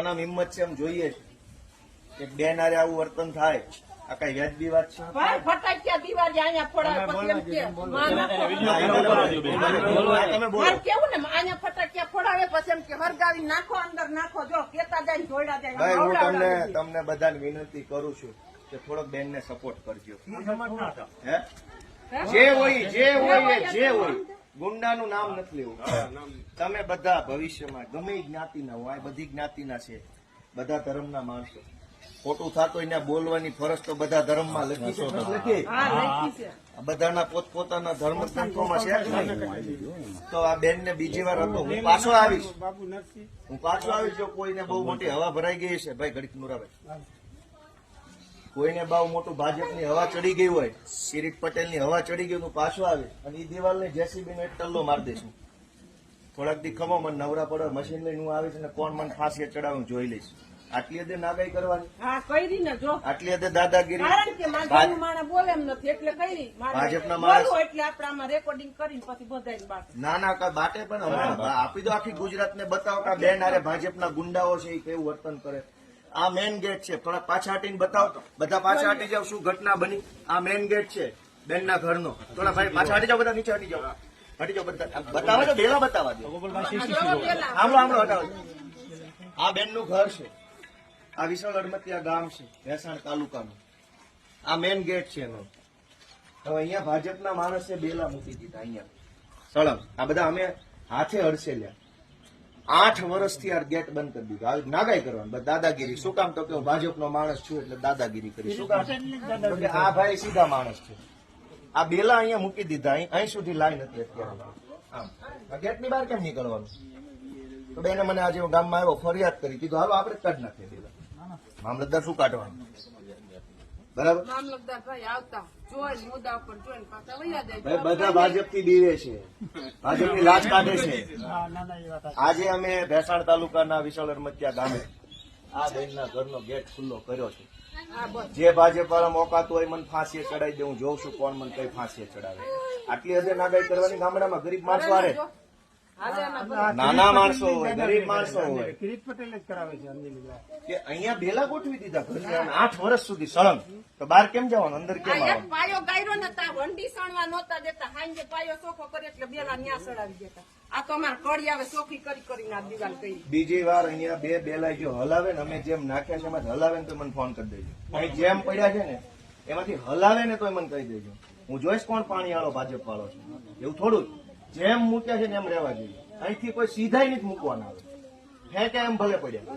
નામ હિંમત છે એમ જોઈએ છે એક બેન હારે આવું વર્તન થાય આ કઈ વ્યાજબી વાત છે? ભાઈ ફટાકિયા દિવાળી અહીંયા ફોડાવે પછી એમ કે તમે બોલો. મારે કેવું ને અહીંયા ફટાકિયા ફોડાવે પછી એમ કે હરગાવી નાખો અંદર નાખો જો કેતા જાય ને જોડા જાય ભાઈ હું હવડાવડાવે. તમને બધાને વિનંતી કરું છું કે થોડોક બેન ને સપોર્ટ કરજો. હે? જે હોય ગુંડાનું નામ નથી લેવું. તમે બધા ભવિષ્યમાં ગમે એ જ્ઞાતિના હોય, બધી જ્ઞાતિના છે, બધા ધર્મના માણસો. ખોટું થતું એને બોલવાની ફરજ તો બધા ધર્મમાં લખી છે. લખી હા લખી છે. બધાના પોતપોતાના ધર્મ ગ્રંથોમાં છે જ નહીં. તો આ બેન ને બીજી વાર હતો હું પાછો આવીશ જો કોઈને બહુ મોટી હવા ભરાઈ ગઈ છે. ભાઈ ઘડીક નુરાભાઈ, કોઈને બહુ મોટું ભાજપની હવા ચડી ગઈ હોય, કિરીટ પટેલની હવા ચડી ગઈ, હું પાછો આવીશ અને એ દિવાલને જેસીબી નો એક ટલ્લો મારી દઈશું. થોડાક દી ખમો મને નવરા પડે મશીન લઈને હું આવીશ અને કોણ મને ફાંસી ચડાવું જોઈ લઈશ. આટલી હદે નાગાઈ કરવાની, હા કરી ને જો આટલી હદે દાદાગીરી. કારણ કે માધવનું માણસ બોલે એમ નથી એટલે કરી ભાજપના માણસ એટલે આપણે આમાં રેકોર્ડિંગ કરીને પછી બધાને બાકી ના બાટે પણ હમણાં આપી દો આખી ગુજરાતને બતાવો કે આ બેન હારે ભાજપના ગુંડાઓ છે એ કેવું વર્તન કરે. આ મેન ગેટ છે, થોડા પાછા હટીને બતાવો. બધા પાછા હટી જાવ, શું ઘટના બની. આ મેન ગેટ છે બેનના ઘરનો. થોડા ભાઈ પાછા હટી જાવ, બધા નીચે હટી જાવ, બધા બતાવો તો બેલા બતાવવા દો. આમળો હટાવો. આ બેનનું ઘર છે, આ વિશાળ અડમતિયા ગામ છે ભેસાણ તાલુકાનું. આ મેન ગેટ છે એનો. હવે અહીંયા ભાજપના માણસે બેલા મૂકી દીધા અહીંયા સળંગ. આ બધા અમે હાથે હડસેલ્યા. 8 વર્ષથી આ ગેટ બંધ કરી દીધો. આવી નાગાઈ કરવાનું, બસ દાદાગીરી. શું કામ? તો કે હું ભાજપનો માણસ છું એટલે દાદાગીરી કરી. શું કામ? તો કે આ ભાઈ સીધા માણસ છે. આ બેલા અહીંયા મૂકી દીધા. અહીં સુધી લાઈન હતી અત્યારે. આમ આ ગેટની બહાર કેમ નીકળવાનું? તો બેને મને આજે હું ગામમાં આવ્યો, ફરિયાદ કરી, કીધું હાલો આપણે જ કાઢ નાખીએ બેલા. મામલતદાર શું કાઢવાનું? બરાબર. મામલતદાર ભાઈ આવતા જોઈ મુદ્દા પર જોઈને પાછા વયા જાય. ભાઈ બધા ભાજપ થી બીવે છે, ભાજપની લાજ કાઢે છે. આજે અમે ભેસાણ તાલુકાના વિશાળ અડમતિયા ગામે આ બેનના ઘરનો ગેટ ખુલ્લો કર્યો છે. જે ભાજપ વાળા મોકાતું હોય મને ફાંસીએ ચડાવી દે. હું જોઉં છું કોણ મને કઈ ફાંસીએ ચડાવે. આટલી હદે નાગાઈ કરવાની ગામડામાં ગરીબ માણસો હારે. નાના માણસો હોય, ગરીબ માણસો હોય. કિરીટ પટેલ જ કરાવે છે કે અહીંયા બેલા ગોઠવી દીધા ઘરની 8 વર્ષ સુધી સળંગ. તો બહાર કેમ જવાનું, અંદર કેમ આ એક આવવાનું? પાયો ગાયરો નતા વંડી સણવા નહોતા દેતા. હાંજે પાયો ચોખ્ખો કરે એટલે બેલા ન્યા સડાવી દેતા. આ તો અમારે કડી આવે ચોખ્ખી કરીને આ દિવાલ કરી. બીજી વાર અહીંયા બે બેલા જો હલાવે ને, અમે જેમ નાખ્યા છે એમાંથી હલાવે ને તો મને ફોન કરી દેજો. અહીં જેમ પડ્યા છે ને એમાંથી હલાવે ને તો મને કહી દેજો. હું જોઈશ કોણ પાણી વાળો ભાજપ વાળો છે. એવું થોડું જેમ મૂક્યા છે ને એમ રહેવા જોઈએ. અહીંથી કોઈ સીધા નથી મૂકવાના આવે. હે કે એમ ભલે પડ્યા.